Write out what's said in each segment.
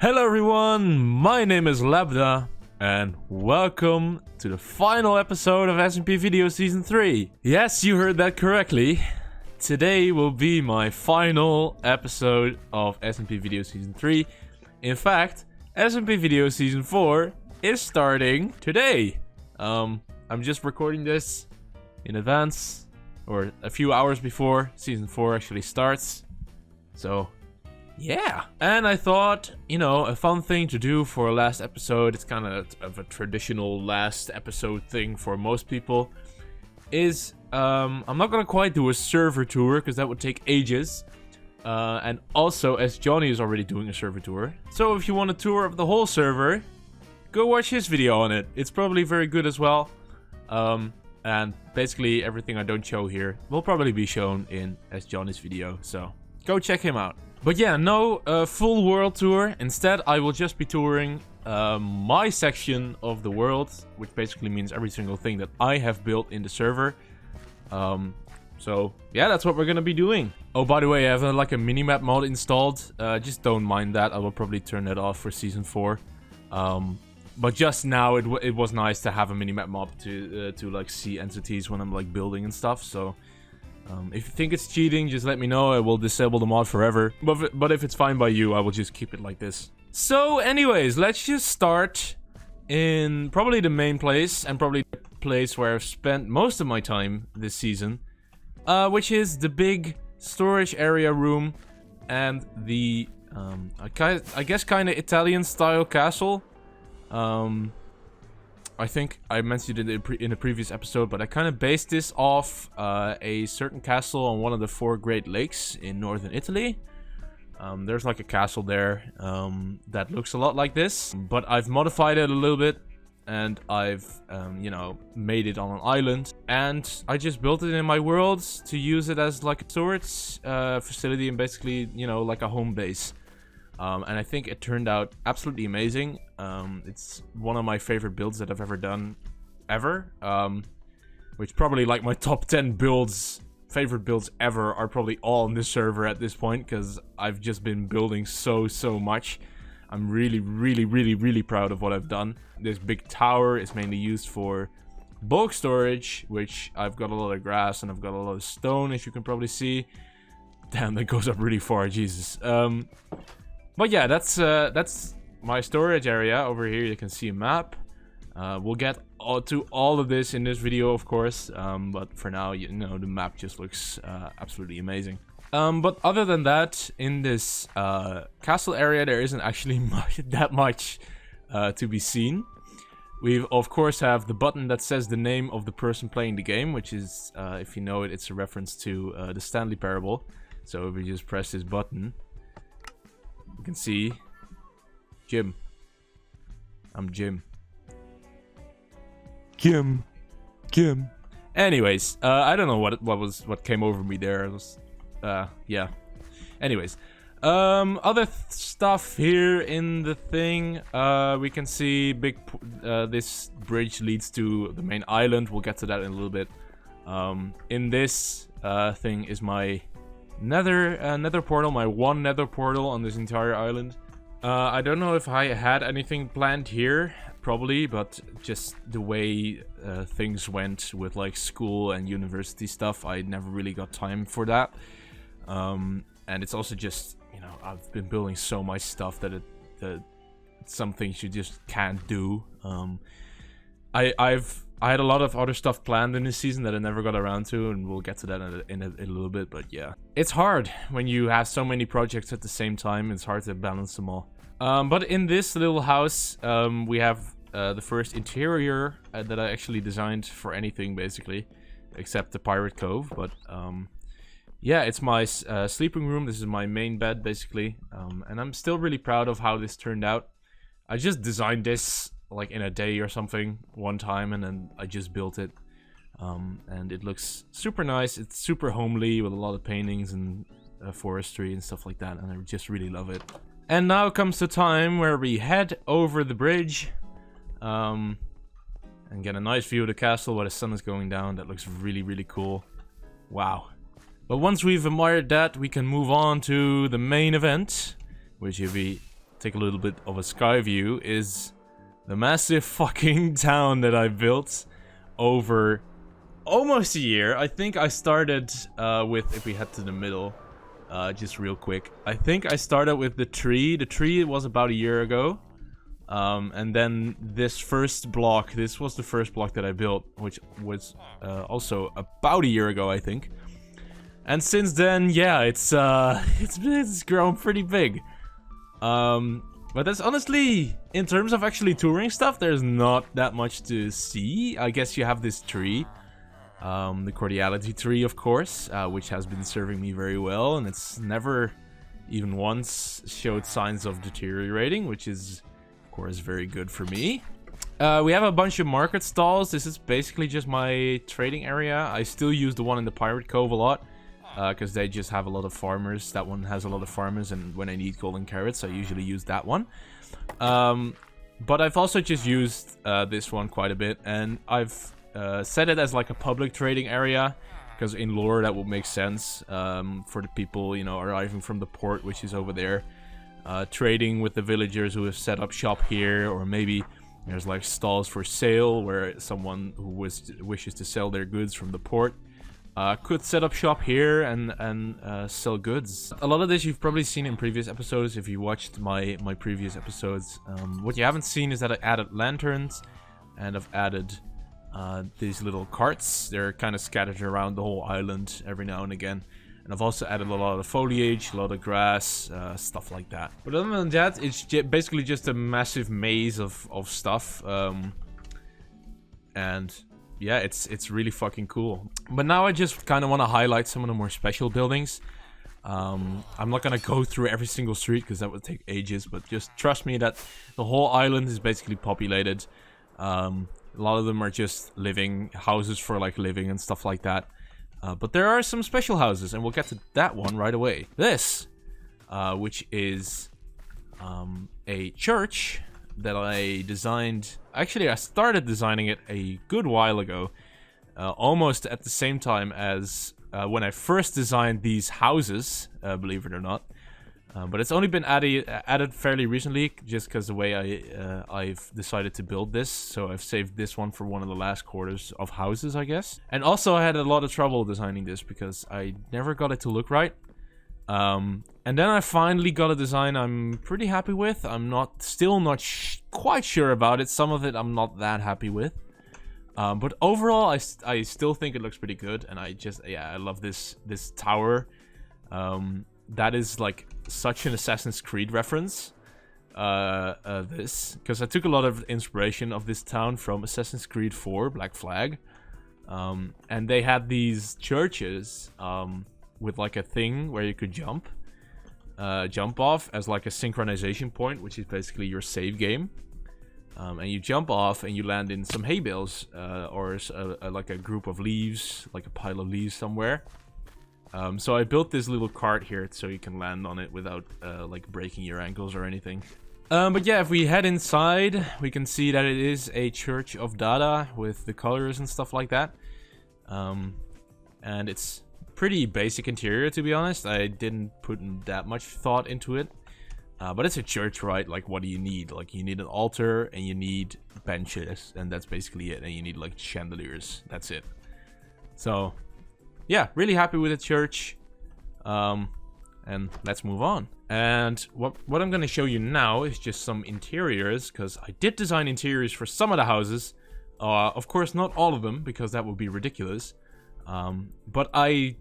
Hello everyone, my name is Labda, and welcome to the final episode of SMPVideo Season 3. Yes, you heard that correctly. Today will be my final episode of SMPVideo Season 3. In fact, SMPVideo Season 4 is starting today. I'm just recording this in advance, or a few hours before Season 4 actually starts. So, yeah. And I thought, you know, a fun thing to do for a last episode, it's kind of a traditional last episode thing for most people, is I'm not gonna quite do a server tour, because that would take ages. And also, as Johnny is already doing a server tour, so if you want a tour of the whole server, go watch his video on it. It's probably very good as well. And basically everything I don't show here will probably be shown in as Johnny's video, so go check him out. But yeah, no full world tour. Instead, I will just be touring my section of the world, which basically means every single thing that I have built in the server. So yeah, that's what we're gonna be doing. Oh, by the way, I have like a minimap mod installed. Just don't mind that. I will probably turn that off for Season 4. But just now, it was nice to have a minimap mod to like see entities when I'm like building and stuff. So if you think it's cheating, just let me know. I will disable the mod forever. But if it's fine by you, I will just keep it like this. So anyways, let's just start in probably the main place, and probably the place where I've spent most of my time this season, which is the big storage area room and the I guess kind of Italian style castle. I think I mentioned it in a previous episode, but I kind of based this off a certain castle on one of the 4 Great Lakes in northern Italy. There's like a castle there that looks a lot like this, but I've modified it a little bit, and I've, you know, made it on an island, and I just built it in my world to use it as like a storage facility and basically, you know, like a home base. And I think it turned out absolutely amazing. It's one of my favorite builds that I've ever done, ever. Which probably like my top 10 favorite builds ever are probably all on this server at this point, because I've just been building so much. I'm really proud of what I've done. This big tower is mainly used for bulk storage, which I've got a lot of grass and I've got a lot of stone, as you can probably see. Damn, that goes up really far, Jesus. But yeah, that's my storage area. Over here you can see a map. We'll get to all of this in this video, of course, but for now, you know, the map just looks absolutely amazing. But other than that, in this castle area, there isn't actually that much to be seen. We of course have the button that says the name of the person playing the game, which is, if you know it, it's a reference to the Stanley Parable. So if we just press this button, you can see Jim. I'm Jim. Jim. Anyways, I don't know what came over me there. It was, yeah. Anyways, other stuff here in the thing. We can see this bridge leads to the main island. We'll get to that in a little bit. In this thing is my nether portal, my one nether portal on this entire island. I don't know if I had anything planned here, probably, but just the way things went with like school and university stuff, I never really got time for that. And it's also just, you know, I've been building so much stuff that some things you just can't do. I had a lot of other stuff planned in this season that I never got around to, and we'll get to that in a little bit, but yeah. It's hard when you have so many projects at the same time. It's hard to balance them all. But in this little house, we have the first interior that I actually designed for anything, basically, except the Pirate Cove. But yeah, it's my sleeping room. This is my main bed, basically, and I'm still really proud of how this turned out. I just designed this like in a day or something one time, and then I just built it, and it looks super nice. It's super homely with a lot of paintings and forestry and stuff like that, and I just really love it. And now comes the time where we head over the bridge and get a nice view of the castle while the sun is going down. That looks really cool. Wow. But once we've admired that, we can move on to the main event, which will be take a little bit of a sky view, is the massive fucking town that I built over almost a year. I think I started with, if we head to the middle, just real quick. I think I started with the tree. The tree was about a year ago. And then this first block, this was the first block that I built, which was also about a year ago, I think. And since then, yeah, it's grown pretty big. But that's honestly, in terms of actually touring stuff, there's not that much to see. I guess you have this tree, the cordiality tree, of course, which has been serving me very well, and it's never even once showed signs of deteriorating, which is, of course, very good for me. We have a bunch of market stalls. This is basically just my trading area. I still use the one in the Pirate Cove a lot, because they just have a lot of farmers. That one has a lot of farmers, and when I need golden carrots, I usually use that one. But I've also just used this one quite a bit, and I've set it as like a public trading area, because in lore that would make sense for the people, you know, arriving from the port, which is over there, trading with the villagers who have set up shop here, or maybe there's like stalls for sale where someone who wishes to sell their goods from the port could set up shop here and sell goods. A lot of this you've probably seen in previous episodes if you watched my previous episodes. What you haven't seen is that I added lanterns, and I've added these little carts. They're kind of scattered around the whole island every now and again. And I've also added a lot of foliage, a lot of grass, stuff like that. But other than that, it's basically just a massive maze of stuff. And yeah, it's really fucking cool. But now I just kind of want to highlight some of the more special buildings. I'm not gonna go through every single street because that would take ages, but just trust me that the whole island is basically populated. A lot of them are just living houses for like living and stuff like that. But there are some special houses, and we'll get to that one right away. This, which is a church that I designed. Actually, I started designing it a good while ago, almost at the same time as when I first designed these houses, believe it or not. But it's only been added fairly recently, just because the way I've decided to build this. So I've saved this one for one of the last quarters of houses, I guess. And also I had a lot of trouble designing this because I never got it to look right. And then I finally got a design I'm pretty happy with. I'm still not quite sure about it. Some of it I'm not that happy with. But overall, I still think it looks pretty good. And I love this tower. That is like such an Assassin's Creed reference, because I took a lot of inspiration of this town from Assassin's Creed 4, Black Flag, and they had these churches with like a thing where you could jump off as like a synchronization point, which is basically your save game, and you jump off and you land in some hay bales, or like a group of leaves, like a pile of leaves somewhere. So I built this little cart here so you can land on it without like breaking your ankles or anything. But yeah, if we head inside, we can see that it is a Church of Dada with the colors and stuff like that. And it's pretty basic interior, to be honest. I didn't put that much thought into it. But it's a church, right? Like, what do you need? Like, you need an altar and you need benches, and that's basically it. And you need like chandeliers. That's it. So yeah, really happy with the church. And let's move on. And what I'm going to show you now is just some interiors, because I did design interiors for some of the houses. Of course, not all of them, because that would be ridiculous. But I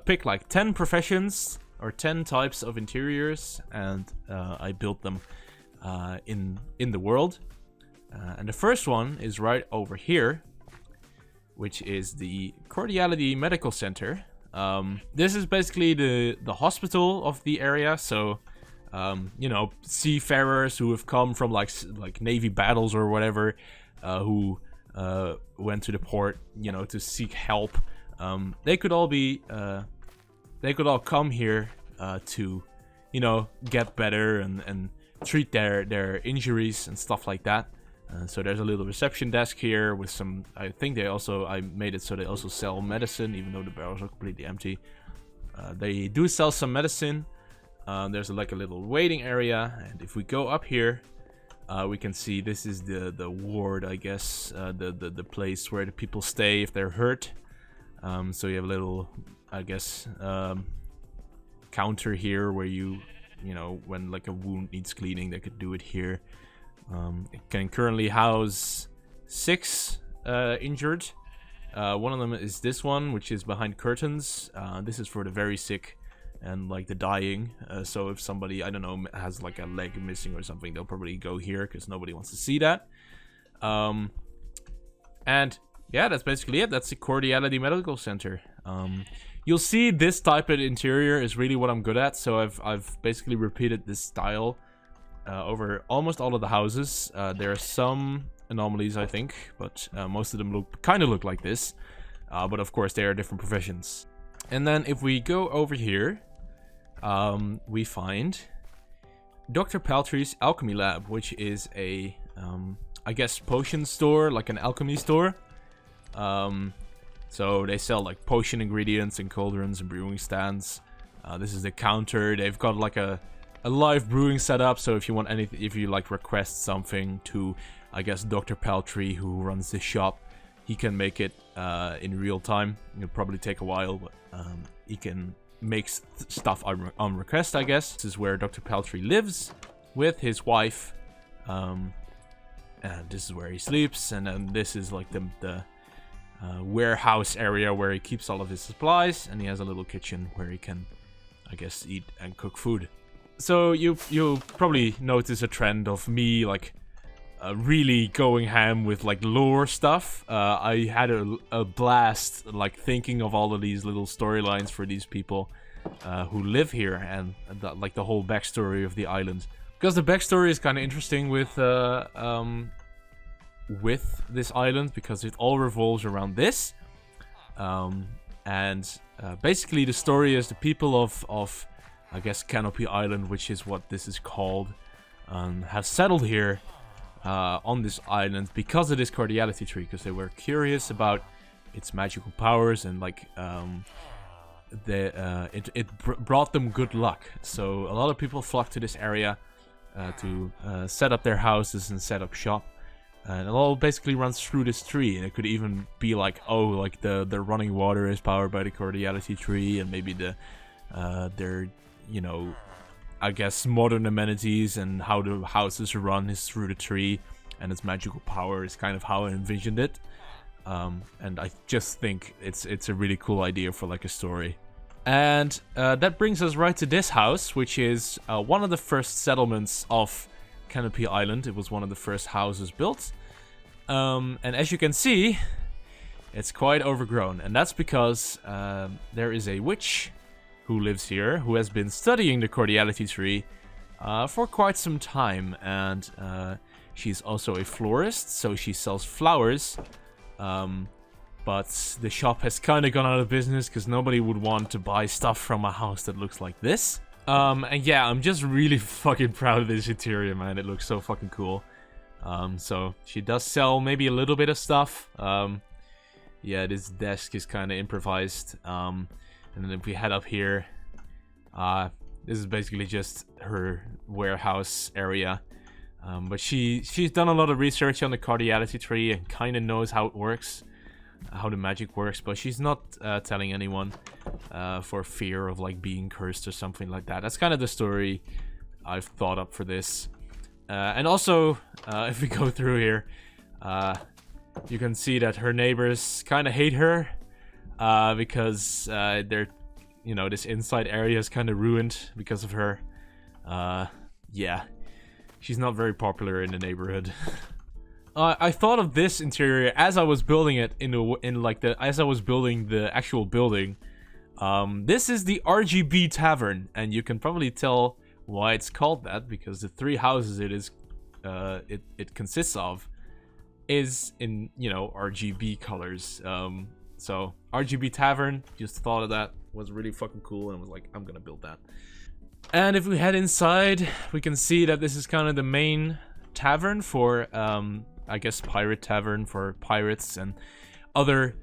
picked like 10 professions or 10 types of interiors, and I built them in the world. And the first one is right over here, which is the Cordiality Medical Center. This is basically the hospital of the area, so you know, seafarers who have come from like Navy battles or whatever, who went to the port, you know, to seek help. They could all come here to, you know, get better and treat their injuries and stuff like that. So there's a little reception desk here with some, I think I made it so they also sell medicine, even though the barrels are completely empty. They do sell some medicine. There's like a little waiting area, and if we go up here, we can see this is the ward, I guess, the place where the people stay if they're hurt. So you have a little, I guess, counter here where you know, when like a wound needs cleaning, they could do it here. It can currently house 6 injured. One of them is this one, which is behind curtains. This is for the very sick and like the dying. So if somebody, I don't know, has like a leg missing or something, they'll probably go here because nobody wants to see that. And yeah, that's basically it. That's the Cordiality Medical Center. You'll see this type of interior is really what I'm good at. So I've basically repeated this style over almost all of the houses. There are some anomalies, I think, but most of them kind of look like this. But of course, they are different professions. And then if we go over here, we find Dr. Paltry's Alchemy Lab, which is a, I guess, potion store, like an alchemy store. So they sell like potion ingredients and cauldrons and brewing stands. This is the counter. They've got like a live brewing setup. So if you want anything, if you like request something to, I guess, Dr. Paltry, who runs the shop, he can make it in real time. It'll probably take a while, but he can make stuff on request, I guess. This is where Dr. Paltry lives with his wife. And this is where he sleeps. And then this is like the warehouse area where he keeps all of his supplies, and he has a little kitchen where he can, I guess, eat and cook food. So you'll probably notice a trend of me like really going ham with like lore stuff. I had a blast like thinking of all of these little storylines for these people who live here, and like the whole backstory of the island, because the backstory is kind of interesting with this island, because it all revolves around this. And basically the story is the people of I guess Canopy Island, which is what this is called, have settled here on this island because of this cordiality tree, because they were curious about its magical powers, and like it brought them good luck. So a lot of people flocked to this area to set up their houses and set up shop. And it all basically runs through this tree, and it could even be like, oh, like the running water is powered by the cordiality tree, and maybe their, you know, I guess modern amenities and how the houses run is through the tree, and its magical power is kind of how I envisioned it. And I just think it's a really cool idea for like a story. And that brings us right to this house, which is one of the first settlements of Canopy Island. It was one of the first houses built. And as you can see, it's quite overgrown. And that's because there is a witch who lives here, who has been studying the cordiality tree for quite some time. And she's also a florist, so she sells flowers. But the shop has kind of gone out of business because nobody would want to buy stuff from a house that looks like this. And yeah, I'm just really fucking proud of this interior, man. It looks so fucking cool. So she does sell maybe a little bit of stuff. Yeah, this desk is kind of improvised. And then if we head up here, this is basically just her warehouse area. But she's done a lot of research on the cordiality tree and kind of knows how it works, how the magic works, but she's not telling anyone for fear of like being cursed or something like that. That's kind of the story I've thought up for this. And also, if we go through here, you can see that her neighbors kind of hate her because they're, you know, this inside area is kind of ruined because of her. Yeah, she's not very popular in the neighborhood. I thought of this interior as I was building it as I was building the actual building. This is the RGB Tavern, and you can probably tell why it's called that, because the 3 houses it consists of is in, you know, RGB colors. So RGB Tavern, just thought of that, was really fucking cool, and was like, I'm gonna build that. And if we head inside, we can see that this is kind of the main tavern for I guess pirate tavern for pirates and other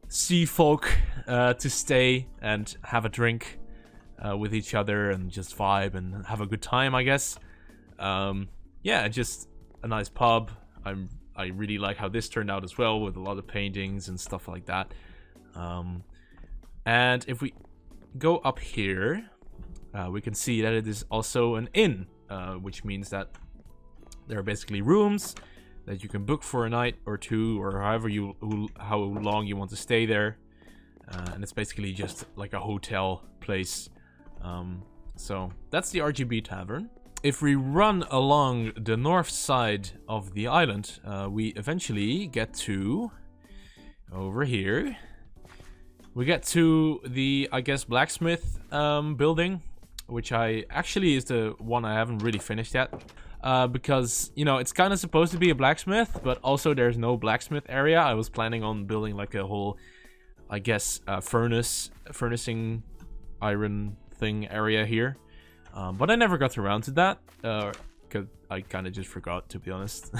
sea folk to stay and have a drink. with each other and just vibe and have a good time, I guess. Yeah, just a nice pub. I really like how this turned out as well, with a lot of paintings and stuff like that. And if we go up here, we can see that it is also an inn, which means that there are basically rooms that you can book for a night or two, or how long you want to stay there. And it's basically just like a hotel place. So that's the RGB Tavern. If we run along the north side of the island, we eventually get to over here. We get to the, I guess, blacksmith building, which actually is the one I haven't really finished yet. Because, you know, it's kind of supposed to be a blacksmith, but also there's no blacksmith area. I was planning on building like a whole, I guess, furnacing iron thing area here. But I never got around to that, because I kind of just forgot, to be honest.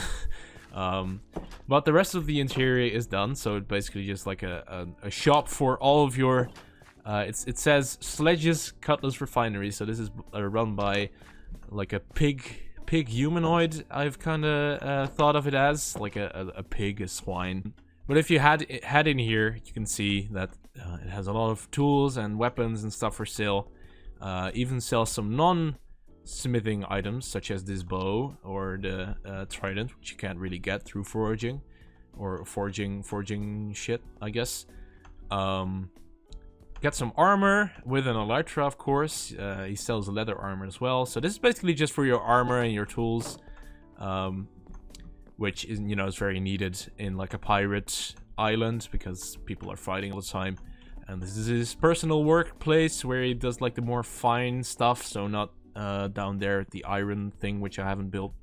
But the rest of the interior is done, so it's basically just like a shop for all of your... it says Sledge's Cutlass Refinery, so this is run by like a pig humanoid. I've kind of thought of it as like a pig, a swine. But if you head in here, you can see that it has a lot of tools and weapons and stuff for sale. Even sells some non-smithing items, such as this bow or the trident, which you can't really get through foraging or forging shit, I guess. Get some armor with an elytra, of course. He sells leather armor as well. So this is basically just for your armor and your tools, which is, you know, is very needed in like a pirate island because people are fighting all the time. And this is his personal workplace where he does like the more fine stuff, so not down there at the iron thing, which I haven't built.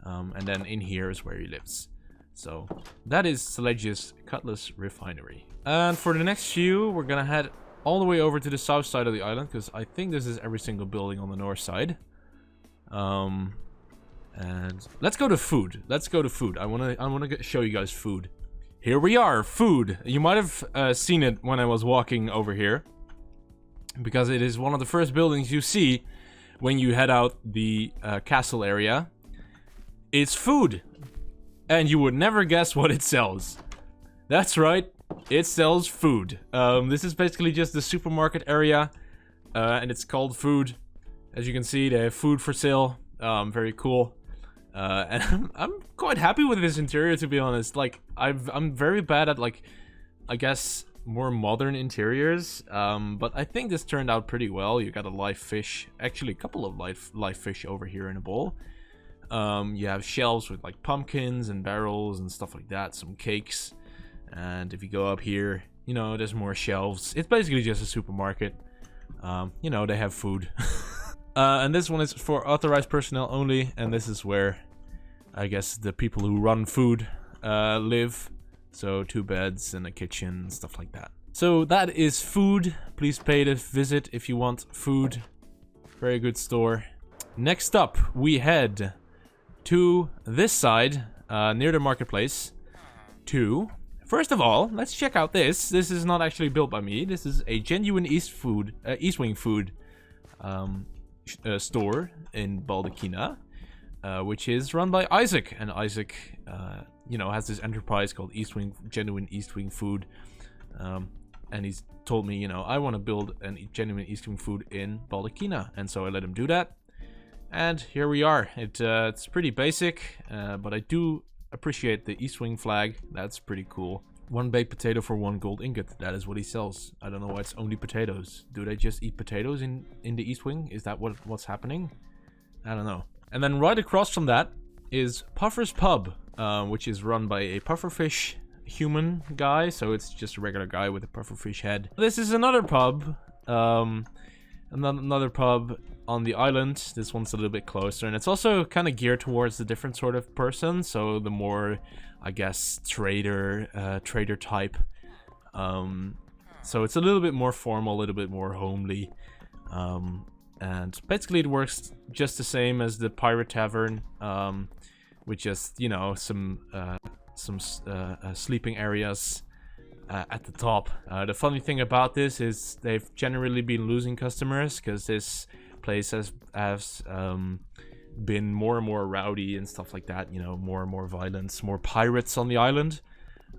And then in here is where he lives. So that is Sledge's Cutlass Refinery. And for the next few, we're gonna head all the way over to the south side of the island, because I think this is every single building on the north side. And let's go to food. I wanna show you guys food. Here we are, food. You might have seen it when I was walking over here, because it is one of the first buildings you see when you head out the castle area. It's food, and you would never guess what it sells. That's right, it sells food. This is basically just the supermarket area, and it's called food. As you can see, they have food for sale. Very cool. And I'm quite happy with this interior, to be honest. Like, I'm very bad at, like, I guess, more modern interiors. But I think this turned out pretty well. You got a live fish, actually a couple of live fish over here in a bowl. You have shelves with like pumpkins and barrels and stuff like that, some cakes. And if you go up here, you know, there's more shelves. It's basically just a supermarket. You know, they have food. And this one is for authorized personnel only, and this is where, I guess, the people who run food live. So 2 beds and a kitchen and stuff like that. So that is food. Please pay a visit if you want food. Very good store. Next up, we head to this side, near the marketplace, first of all, let's check out this. This is not actually built by me. This is a genuine East Wing food store in Baldacchina, which is run by Isaac. And Isaac, you know, has this enterprise called Genuine East Wing Food. And he's told me, you know, I want to build a genuine East Wing food in Baldacchina. And so I let him do that. And here we are. It's pretty basic, but I do appreciate the East Wing flag. That's pretty cool. 1 baked potato for 1 gold ingot. That is what he sells. I don't know why it's only potatoes. Do they just eat potatoes in the East Wing? Is that what's happening? I don't know. And then right across from that is Puffer's Pub, which is run by a pufferfish human guy. So it's just a regular guy with a pufferfish head. This is another pub. Another pub on the island. This one's a little bit closer, and it's also kind of geared towards a different sort of person. So the more, I guess, trader type. So it's a little bit more formal, a little bit more homely. And basically it works just the same as the Pirate Tavern, with just, you know, some sleeping areas, at the top. The funny thing about this is they've generally been losing customers because this place has been more and more rowdy and stuff like that. You know, more and more violence, more pirates on the island.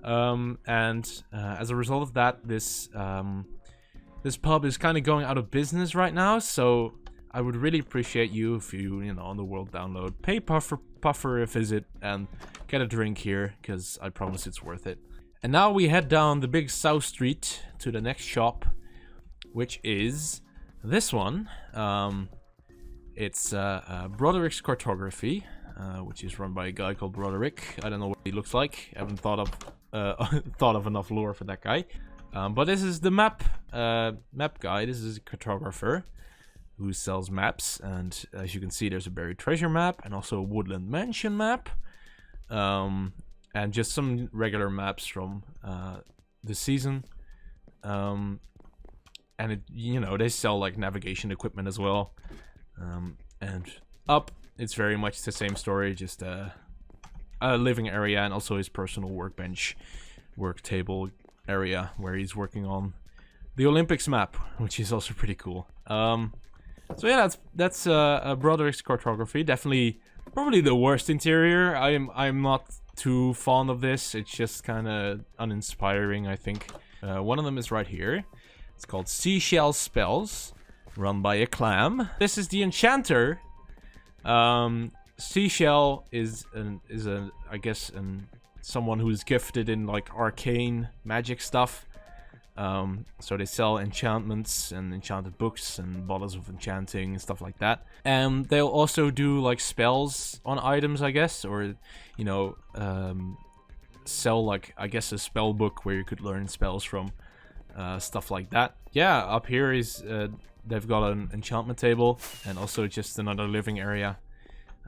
As a result of that, this pub is kind of going out of business right now. So I would really appreciate you if you know, on the World Download, pay Puffer a visit and get a drink here, because I promise it's worth it. And now we head down the big South Street to the next shop, which is this one. It's Broderick's Cartography, which is run by a guy called Broderick. I don't know what he looks like. I haven't thought of enough lore for that guy. But this is the map guy. This is a cartographer who sells maps, and as you can see, there's a buried treasure map and also a woodland mansion map, and just some regular maps from the season. And it, you know, they sell like navigation equipment as well. And up, it's very much the same story, just a living area and also his personal workbench, work table area where he's working on the Olympics map, which is also pretty cool. So yeah, that's Broderick's Cartography. Definitely, probably the worst interior. I'm not too fond of this. It's just kind of uninspiring, I think. One of them is right here. It's called Seashell Spells, run by a clam. This is the enchanter. Seashell is I guess someone who's gifted in like arcane magic stuff. So they sell enchantments and enchanted books and bottles of enchanting and stuff like that. And they'll also do like spells on items, I guess, or you know, sell like, I guess, a spell book where you could learn spells from, stuff like that. Yeah, up here is they've got an enchantment table and also just another living area,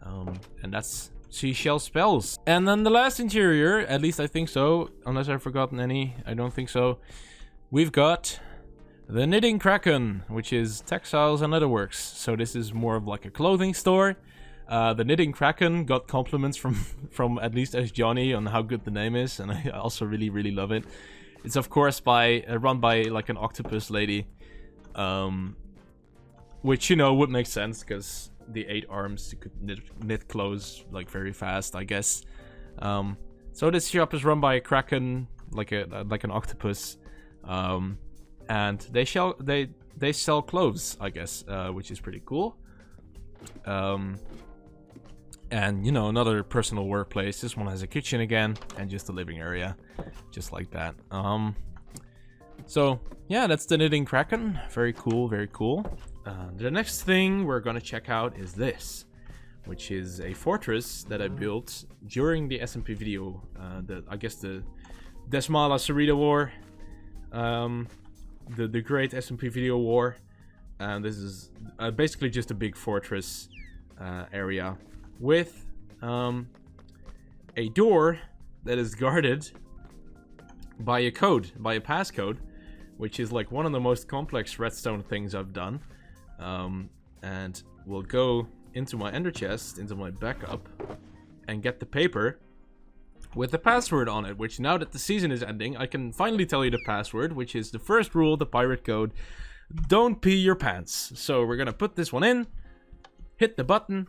and that's Seashell Spells. And then the last interior, at least I think so, unless I've forgotten any, I don't think so. We've got the Knitting Kraken, which is textiles and leatherworks. So this is more of like a clothing store. The Knitting Kraken got compliments from at least as Johnny on how good the name is, and I also really love it. It's of course run by like an octopus lady, which, you know, would make sense because the 8 arms, you could knit clothes like very fast, I guess. So this shop is run by a kraken, like an octopus. And they sell clothes, I guess, which is pretty cool. And you know, another personal workplace. This one has a kitchen again and just a living area, just like that. So yeah, that's the Knitting Kraken. Very cool, very cool. The next thing we're gonna check out is this, which is a fortress that I built during the SMPVideo, I guess the Desmala Sarita War. The great SMPVideo war, and this is basically just a big fortress area with a door that is guarded by a passcode, which is like one of the most complex redstone things I've done. And we'll go into my ender chest, into my backup, and get the paper with the password on it, which now that the season is ending, I can finally tell you the password, which is the first rule of the pirate code: don't pee your pants. So we're gonna put this one in, hit the button,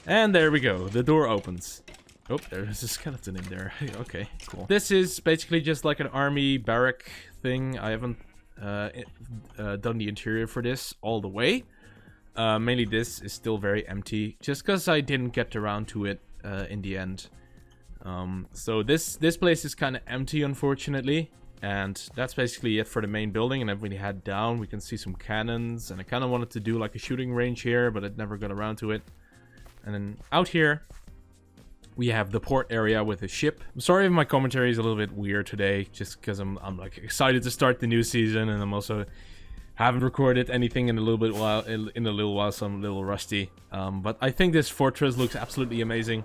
and there we go, the door opens. Oh, there's a skeleton in there. Okay, cool. This is basically just like an army barrack thing. I haven't done the interior for this all the way. Mainly this is still very empty, just because I didn't get around to it in the end. So this place is kind of empty, unfortunately, and that's basically it for the main building. And then when you head down, we can see some cannons, and I kind of wanted to do like a shooting range here, but I never got around to it. And then out here we have the port area with a ship. I'm sorry if my commentary is a little bit weird today, just because I'm like excited to start the new season, and I'm also haven't recorded anything in a little while, so I'm a little rusty. But I think this fortress looks absolutely amazing.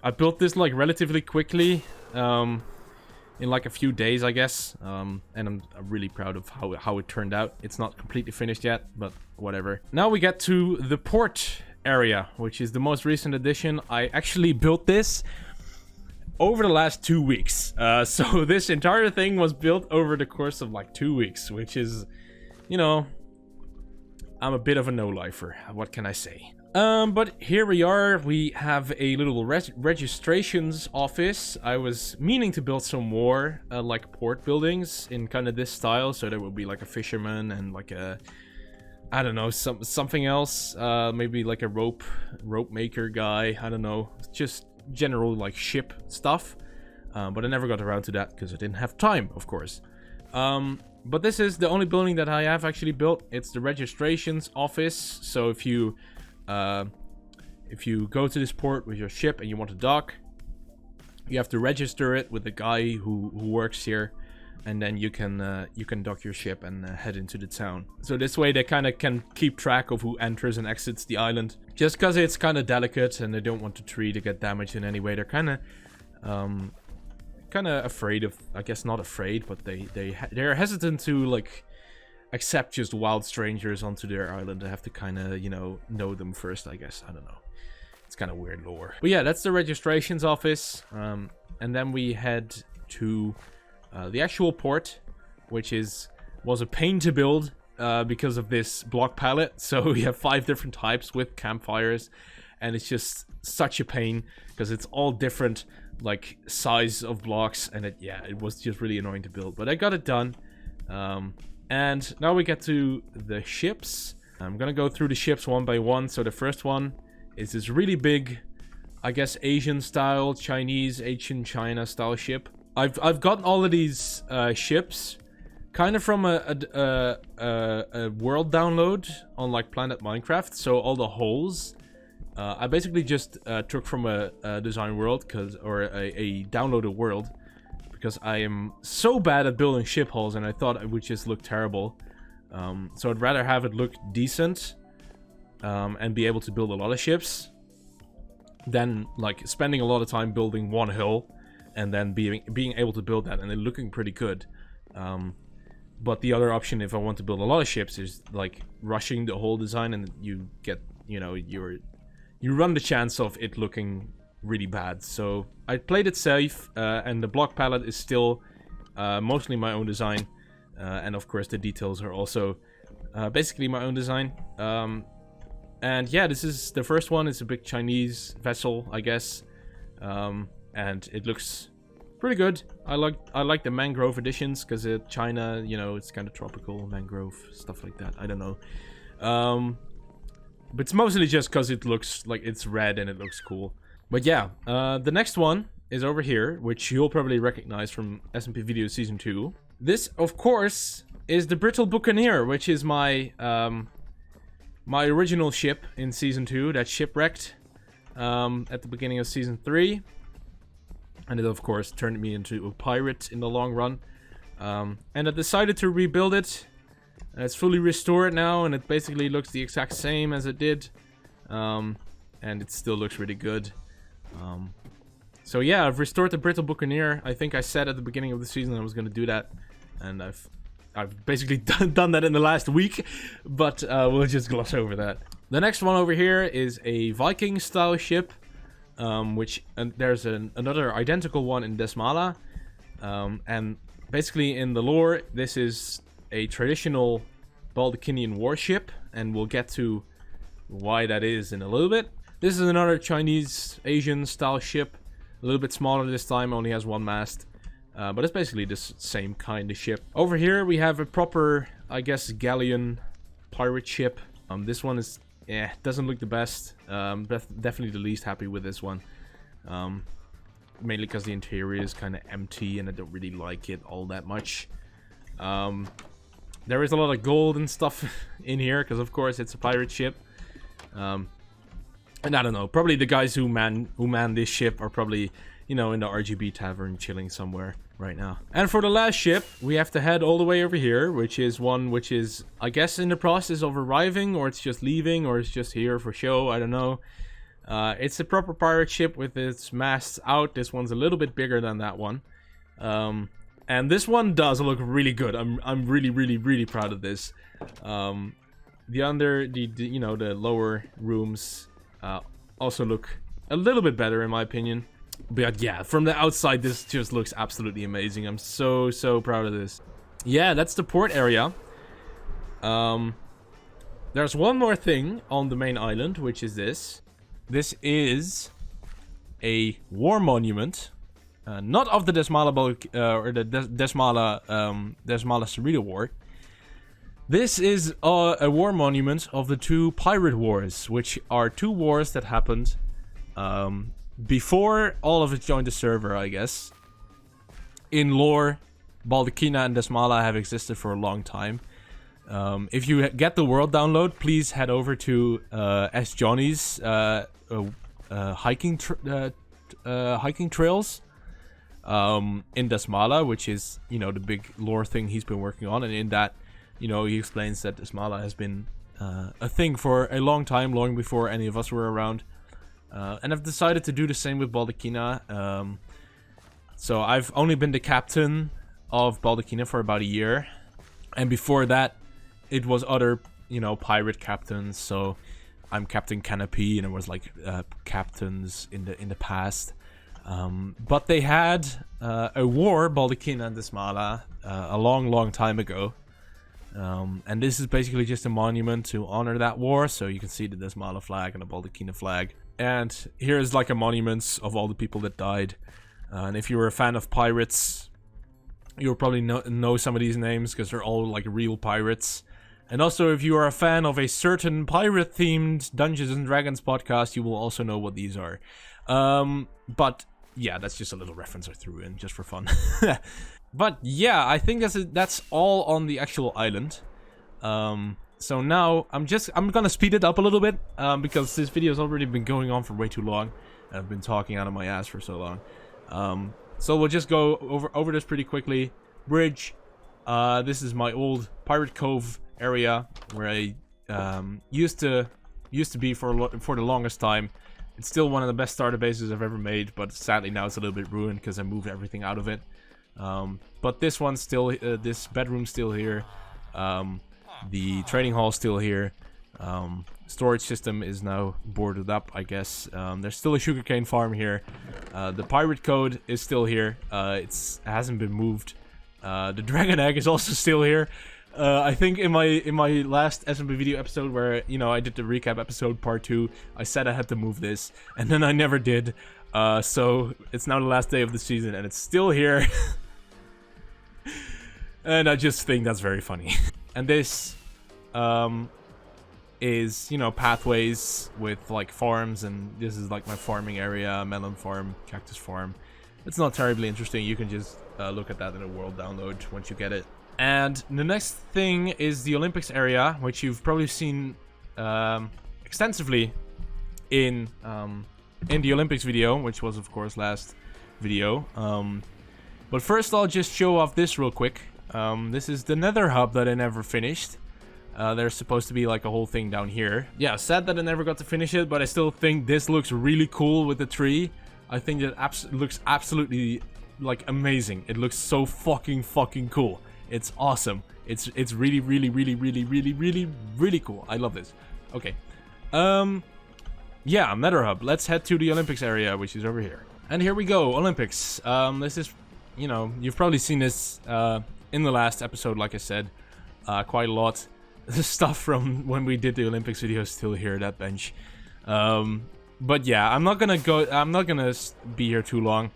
I built this like relatively quickly, in like a few days, I guess, and I'm really proud of how it turned out. It's not completely finished yet, but whatever. Now we get to the port area, which is the most recent addition. I actually built this over the last 2 weeks. So this entire thing was built over the course of like 2 weeks, which is, you know, I'm a bit of a no-lifer. What can I say? But here we are. We have a little registrations office. I was meaning to build some more like port buildings in kind of this style, so there would be like a fisherman and like a, I don't know, something else, maybe like a rope maker guy. I don't know, just general like ship stuff. But I never got around to that because I didn't have time, of course. But this is the only building that I have actually built. It's the registrations office. So if you go to this port with your ship and you want to dock, you have to register it with the guy who works here, and then you can dock your ship and head into the town. So this way they kind of can keep track of who enters and exits the island. Just because it's kind of delicate and they don't want the tree to get damaged in any way, they're kind of afraid of, I guess not afraid, but they're hesitant to like accept just wild strangers onto their island. They have to kind of, you know them first, I guess. I don't know. It's kind of weird lore. But yeah, that's the registrations office. And then we head to the actual port, which was a pain to build because of this block palette. So we have 5 different types with campfires, and it's just such a pain because it's all different like size of blocks, and it was just really annoying to build. But I got it done. And now we get to the ships. I'm gonna go through the ships one by one. So the first one is this really big, I guess, Asian style, Chinese, Asian China style ship. I've gotten all of these ships kind of from a world download on like Planet Minecraft. So all the holes, I basically just took from a design world, or a downloaded world. Because I am so bad at building ship hulls, and I thought it would just look terrible. So I'd rather have it look decent and be able to build a lot of ships than like spending a lot of time building one hull and then being able to build that and it looking pretty good. But the other option, if I want to build a lot of ships, is like rushing the whole design, and you get, you know, you run the chance of it looking really bad. So I played it safe, and the block palette is still mostly my own design, and of course the details are also basically my own design. And yeah, this is the first one. It's a big Chinese vessel, I guess, and it looks pretty good. I like the mangrove editions because China, you know, it's kind of tropical mangrove stuff like that. I don't know, but it's mostly just because it looks like it's red and it looks cool. But yeah, the next one is over here, which you'll probably recognize from SMPVideo Season 2. This, of course, is the Brittle Buccaneer, which is my my original ship in Season 2 that shipwrecked at the beginning of Season 3. And it, of course, turned me into a pirate in the long run. And I decided to rebuild it. It's fully restored now, and it basically looks the exact same as it did. And it still looks really good. So yeah, I've restored the Brittle Buccaneer. I think I said at the beginning of the season I was going to do that, and I've basically done that in the last week, but we'll just gloss over that. The next one over here is a Viking style ship, and there's another identical one in Desmala, and basically in the lore this is a traditional Baldacinian warship, and we'll get to why that is in a little bit. This is another Chinese Asian style ship, a little bit smaller this time, only has 1 mast, but it's basically the same kind of ship. Over here we have a proper, I guess, galleon pirate ship. This one is, doesn't look the best. Definitely the least happy with this one, mainly because the interior is kind of empty and I don't really like it all that much. There is a lot of gold and stuff in here because, of course, it's a pirate ship. And I don't know, probably the guys who man this ship are probably, you know, in the RGB tavern chilling somewhere right now. And for the last ship, we have to head all the way over here, which is one which is, I guess, in the process of arriving, or it's just leaving, or it's just here for show, I don't know. It's a proper pirate ship with its masts out. This one's a little bit bigger than that one. And this one does look really good. I'm really proud of this. The lower rooms also look a little bit better in my opinion. But yeah, from the outside, this just looks absolutely amazing. I'm so proud of this. Yeah, that's the port area. There's one more thing on the main island, which is this. This is a war monument. Not of the Desmala or the Desmala Cerrito War. This is a war monument of the two pirate wars, which are two wars that happened before all of us joined the server, I guess. In lore, Baldacchina and Desmala have existed for a long time. If you get the world download, please head over to S. Johnny's hiking trails in Desmala, which is, you know, the big lore thing he's been working on. And in that, you know, he explains that Desmala has been a thing for a long time, long before any of us were around. And I've decided to do the same with Baldacchina. So I've only been the captain of Baldacchina for about a year. And before that, it was other, you know, pirate captains. So I'm Captain Canopy, and it was like captains in the past. But they had a war, Baldacchina and Desmala, a long time ago. And this is basically just a monument to honor that war. So you can see the Desmala flag and the Baldacchina flag. And here's like a monument of all the people that died. And if you were a fan of pirates, you'll probably know some of these names because they're all like real pirates. And also, if you are a fan of a certain pirate-themed Dungeons and Dragons podcast, you will also know what these are. But yeah, that's just a little reference I threw in just for fun. But yeah, I think that's all on the actual island. So now I'm gonna speed it up a little bit because this video has already been going on for way too long. And I've been talking out of my ass for so long. So we'll just go over this pretty quickly. Bridge. This is my old Pirate Cove area where I used to be for the longest time. It's still one of the best starter bases I've ever made, but sadly now it's a little bit ruined because I moved everything out of it. But this one's still, this bedroom's still here. The trading hall's still here. Storage system is now boarded up, I guess. There's still a sugarcane farm here. The pirate code is still here. It hasn't been moved. The dragon egg is also still here. I think in my last SMPVideo episode where, you know, I did the recap episode part 2, I said I had to move this, and then I never did. So it's now the last day of the season, and it's still here. And I just think that's very funny. And this is, you know, pathways with like farms, and this is like my farming area, melon farm, cactus farm. It's not terribly interesting. You can just look at that in a world download once you get it. And the next thing is the Olympics area, which you've probably seen extensively in the Olympics video, which was of course last video. But first I'll just show off this real quick. This is the nether hub that I never finished. There's supposed to be like a whole thing down here. Yeah, sad that I never got to finish it, but I still think this looks really cool with the tree. I think that looks absolutely like amazing. It looks so fucking cool. It's awesome. It's really cool. I love this. Okay. Yeah, nether hub. Let's head to the Olympics area, which is over here. And here we go, Olympics. This is, you know, you've probably seen this in the last episode, like I said, quite a lot. The stuff from when we did the Olympics video is still here, that bench. But yeah, I'm not gonna be here too long.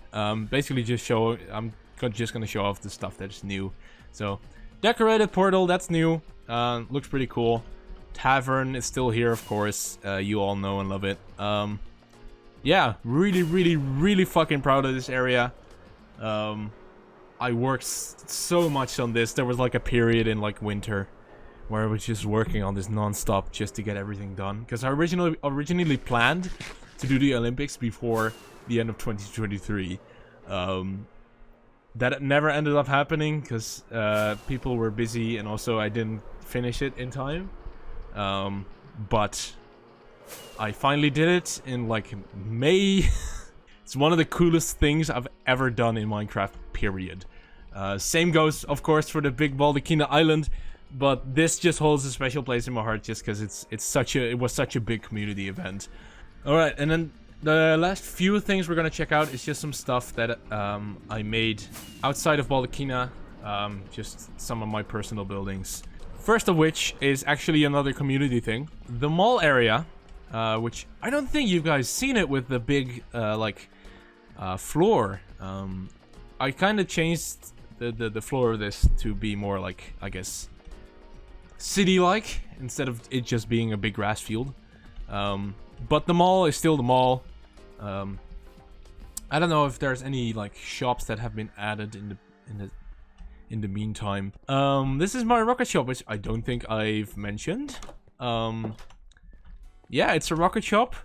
Basically just I'm just gonna show off the stuff that's new. So, decorated portal, that's new. Looks pretty cool. Tavern is still here, of course. You all know and love it. Yeah, really fucking proud of this area. I worked so much on this. There was like a period in like winter where I was just working on this non-stop just to get everything done. Because I originally planned to do the Olympics before the end of 2023. That never ended up happening because people were busy, and also I didn't finish it in time. But I finally did it in like May. It's one of the coolest things I've ever done in Minecraft, period. Same goes, of course, for the big Baldacchina Island, but this just holds a special place in my heart just because it was such a big community event. All right, and then The last few things we're gonna check out is just some stuff that I made outside of Baldacchina. Just some of my personal buildings. First of which is actually another community thing. The mall area, which I don't think you guys seen it with the big, floor. I kind of changed the floor of this to be more like, I guess, city-like, instead of it just being a big grass field. But the mall is still the mall. I don't know if there's any, like, shops that have been added in the meantime. This is my rocket shop, which I don't think I've mentioned. Yeah, it's a rocket shop,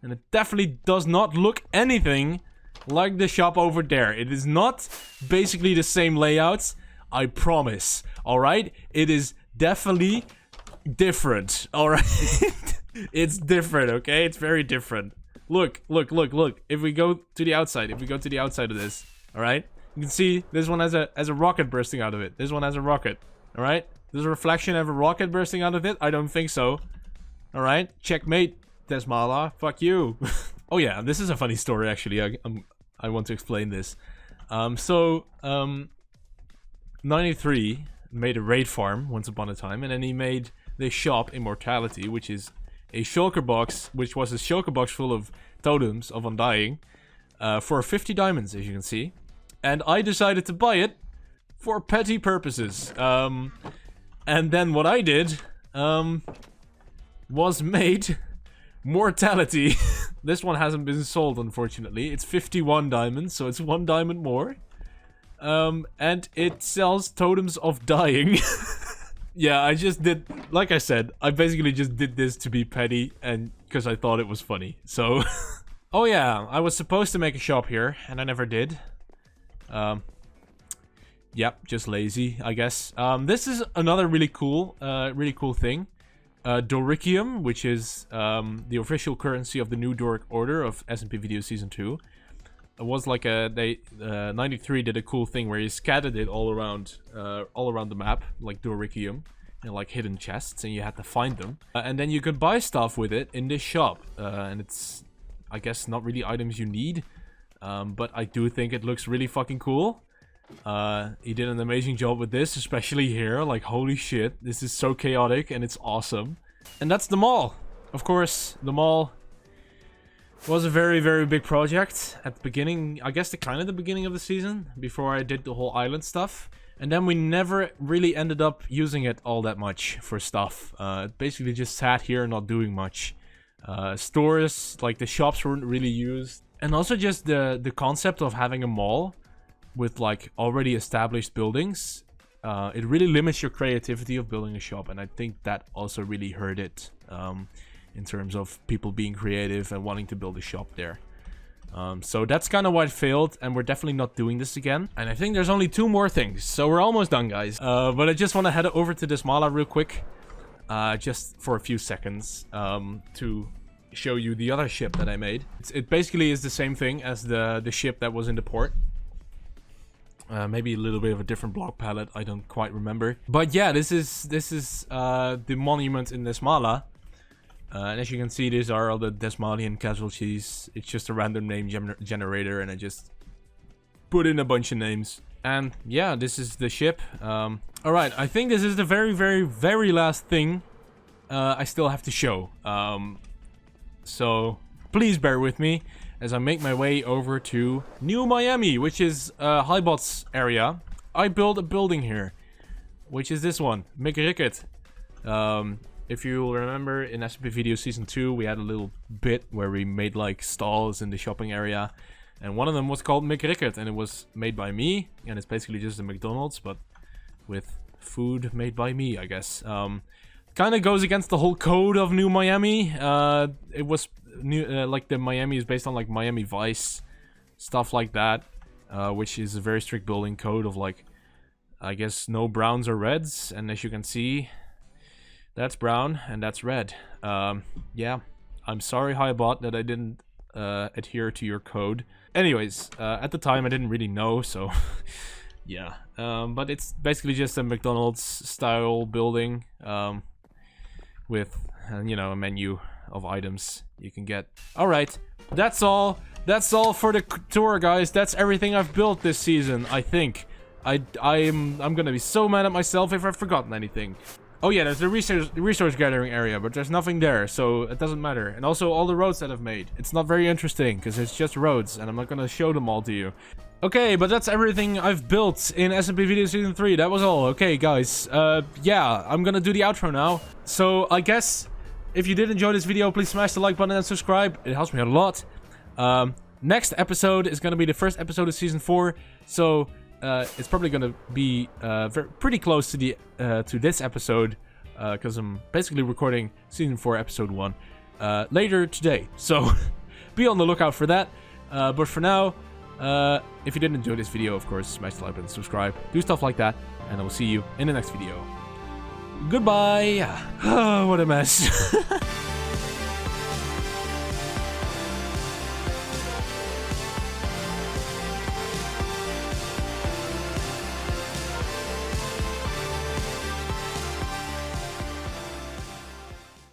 and it definitely does not look anything like the shop over there. It is not basically the same layout, I promise. Alright? It is definitely different. Alright? It's different, okay? It's very different. Look. If we go to the outside, of this, alright? You can see this one has a rocket bursting out of it. This one has a rocket. Alright? There's a reflection of a rocket bursting out of it? I don't think so. Alright? Checkmate, Desmala. Fuck you. Oh yeah, this is a funny story actually. I want to explain this. 93 made a raid farm once upon a time, and then he made this shop, Immortality, which is a shulker box, which was a shulker box full of totems of Undying, for 50 diamonds, as you can see. And I decided to buy it for petty purposes. And then what I did, was made Mortality. This one hasn't been sold, unfortunately. It's 51 diamonds, so it's 1 diamond more. And it sells totems of dying. Yeah, I just did, like I said, I basically just did this to be petty, and because I thought it was funny, so. Oh yeah, I was supposed to make a shop here, and I never did. Yep, just lazy, I guess. This is another really cool thing. Doricium, which is the official currency of the new Doric Order of SMPVideo Season 2. It was like 93 did a cool thing where he scattered it all around the map, like Doricium, and like hidden chests, and you had to find them. And then you could buy stuff with it in this shop, and it's, I guess, not really items you need, but I do think it looks really fucking cool. He did an amazing job with this, especially here. Like, holy shit, this is so chaotic and it's awesome. And that's the mall. Of course, the mall was a very, very big project at the beginning. I guess the beginning of the season, before I did the whole island stuff. And then we never really ended up using it all that much for stuff. It basically just sat here not doing much. Stores, like the shops, weren't really used. And also just the concept of having a mall with like already established buildings, it really limits your creativity of building a shop, and I think that also really hurt it in terms of people being creative and wanting to build a shop there. So that's kind of why it failed, and we're definitely not doing this again. And I think there's only 2 more things, so we're almost done, guys. But I just want to head over to Desmala real quick, just for a few seconds, to show you the other ship that I made. It basically is the same thing as the ship that was in the port. Maybe a little bit of a different block palette, I don't quite remember. But yeah, this is the monument in Desmala. And as you can see, these are all the Desmalian casualties. It's just a random name generator, and I just put in a bunch of names. And yeah, this is the ship. Alright, I think this is the very, very, very last thing I still have to show. So please bear with me as I make my way over to New Miami, which is Highbot's area. I built a building here, which is this one, McRicket. If you remember, in SMPVideo Season 2, we had a little bit where we made like stalls in the shopping area, and one of them was called McRicket, and it was made by me, and it's basically just a McDonald's, but with food made by me, I guess. Kind of goes against the whole code of New Miami. It was like the Miami is based on like Miami Vice, stuff like that, which is a very strict building code of like, I guess, no browns or reds, and as you can see, that's brown and that's red. Yeah, I'm sorry, Highbot, that I didn't adhere to your code. Anyways, at the time I didn't really know, so yeah. But it's basically just a McDonald's style building, with, you know, a menu of items you can get. Alright, that's all. That's all for the tour, guys. That's everything I've built this season, I think. I'm gonna be so mad at myself if I've forgotten anything. Oh yeah, there's the resource gathering area, but there's nothing there, so it doesn't matter. And also all the roads that I've made. It's not very interesting, because it's just roads, and I'm not gonna show them all to you. Okay, but that's everything I've built in SMPVideo Season 3. That was all. Okay, guys. Yeah, I'm gonna do the outro now. So, I guess, if you did enjoy this video, please smash the like button and subscribe. It helps me out a lot. Next episode is gonna be the first episode of Season 4, so... it's probably gonna be pretty close to the to this episode, because I'm basically recording Season 4, Episode 1 later today. So be on the lookout for that. But for now, if you did enjoy this video, of course, smash the like button, subscribe, do stuff like that, and I will see you in the next video. Goodbye. Oh, what a mess.